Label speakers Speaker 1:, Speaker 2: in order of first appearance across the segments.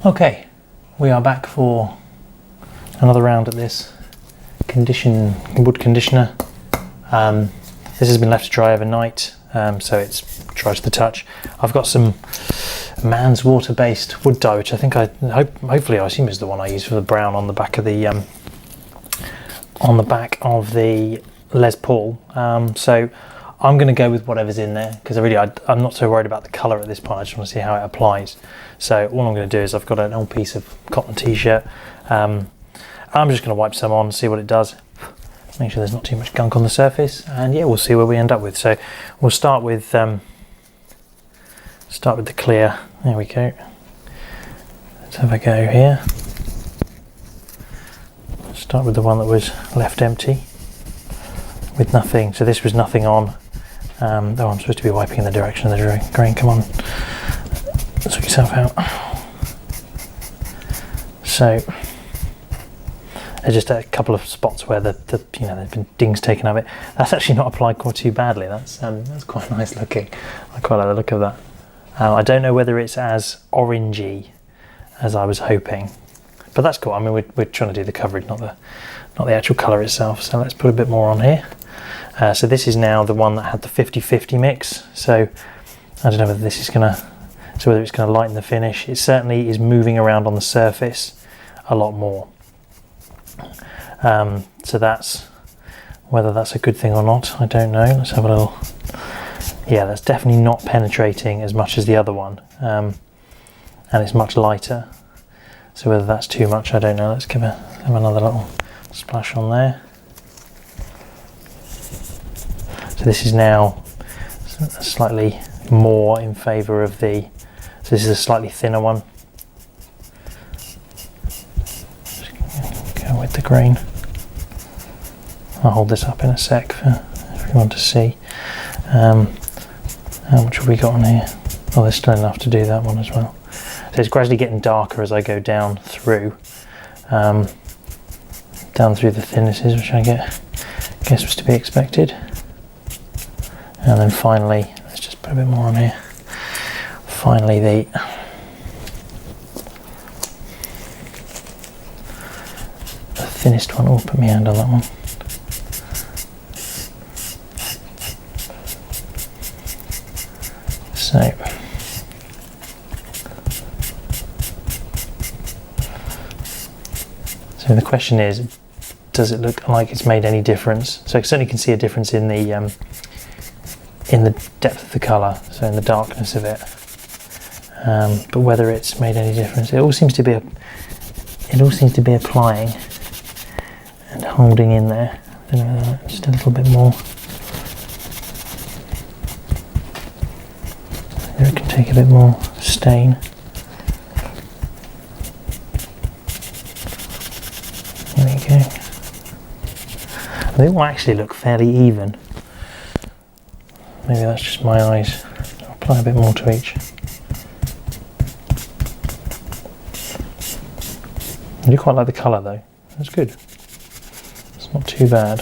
Speaker 1: Okay, we are back for another round at this wood conditioner. This has been left to dry overnight, so it's dry to the touch. I've got some Man's water-based wood dye, which I think hopefully I assume is the one I use for the brown on the back of the Les Paul. So I'm going to go with whatever's in there because I'm not so worried about the colour at this point. I just want to see how it applies. So all I'm going to do is I've got an old piece of cotton t-shirt. I'm just going to wipe some on, see what it does. Make sure there's not too much gunk on the surface, and yeah, we'll see where we end up with. So we'll start with the clear. There we go. Let's have a go here. Start with the one that was left empty with nothing. So this was nothing on. I'm supposed to be wiping in the direction of the grain. Come on, sort yourself out. So there's just a couple of spots where there's been dings taken of it. That's actually not applied quite too badly. That's quite nice looking. I quite like the look of that. I don't know whether it's as orangey as I was hoping, but that's cool. I mean, we're trying to do the coverage, not the actual colour itself. So let's put a bit more on here. So this is now the one that had the 50-50 mix. So I don't know whether this is whether it's going to lighten the finish. It certainly is moving around on the surface a lot more. So whether that's a good thing or not, I don't know. Let's have a little. Yeah, that's definitely not penetrating as much as the other one, and it's much lighter. So whether that's too much, I don't know. Let's give another little splash on there. So this is now slightly more in favour of so this is a slightly thinner one. Just go with the grain. I'll hold this up in a sec for everyone to see. How much have we got on here? Oh, there's still enough to do that one as well. So it's gradually getting darker as I go down through the thicknesses, which I guess was to be expected. And then finally, let's just put a bit more on here. Finally, the thinnest one. Oh, put my hand on that one. So the question is, does it look like it's made any difference? So I certainly can see a difference in the depth of the colour, so in the darkness of it. But whether it's made any difference, it all seems to be applying and holding in there. I don't know, just a little bit more. Maybe it can take a bit more stain. There we go. They all actually look fairly even. Maybe that's just my eyes. I'll apply a bit more to each. I do quite like the colour though. That's good. It's not too bad.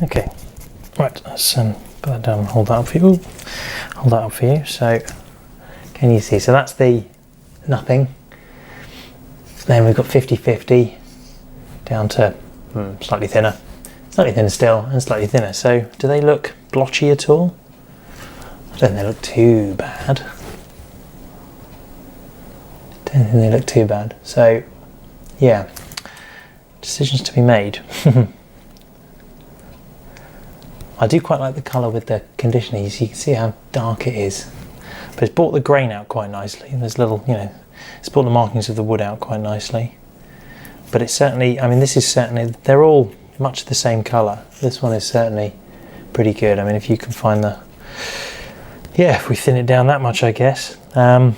Speaker 1: Okay, right, let's put that down and hold that up for you. Ooh. Hold that up for you. So, can you see? So that's the nothing. Then we've got 50-50 down to slightly thinner still, and slightly thinner. So, do they look blotchy at all? I don't think they look too bad. So, yeah, decisions to be made. I do quite like the colour with the conditioner. You can see how dark it is, but it's brought the grain out quite nicely. And there's little, it's brought the markings of the wood out quite nicely. But it's certainly, they're all much the same colour. This one is certainly pretty good. I mean, if you can find if we thin it down that much, I guess then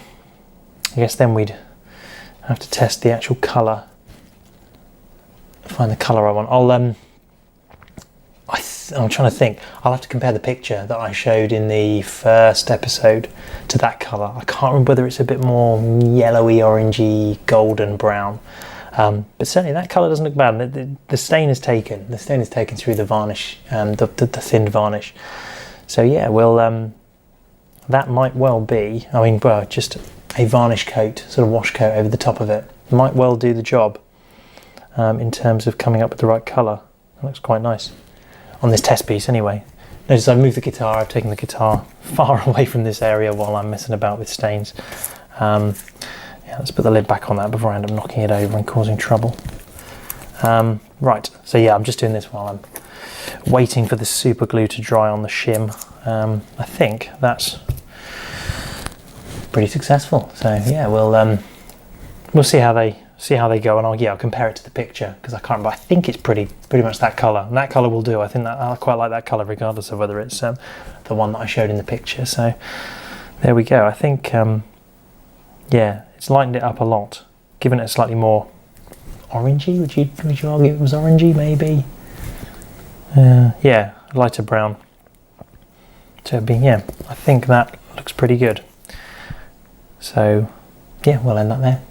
Speaker 1: we'd have to test the actual colour. Find the colour I want. I'm trying to think. I'll have to compare the picture that I showed in the first episode to that colour. I can't remember whether it's a bit more yellowy, orangey, golden brown. But certainly that colour doesn't look bad. The stain is taken. The stain is taken through the varnish, the thinned varnish. So yeah, well, that might well be, I mean, well, just a varnish coat, sort of wash coat over the top of it, might well do the job in terms of coming up with the right colour. It looks quite nice on this test piece anyway. Notice I've moved the guitar, I've taken the guitar far away from this area while I'm messing about with stains. Yeah, let's put the lid back on that before I end up knocking it over and causing trouble. Right, so yeah, I'm just doing this while I'm waiting for the super glue to dry on the shim. I think that's pretty successful. So yeah, we'll see how they go, and I'll compare it to the picture because I can't remember. I think it's pretty much that colour, and that colour will do. I think that I quite like that colour regardless of whether it's the one that I showed in the picture. So there we go. I think yeah, it's lightened it up a lot, given it a slightly more orangey. Would you argue it was orangey maybe? Yeah, lighter brown. So yeah, I think that looks pretty good. So yeah, we'll end up there.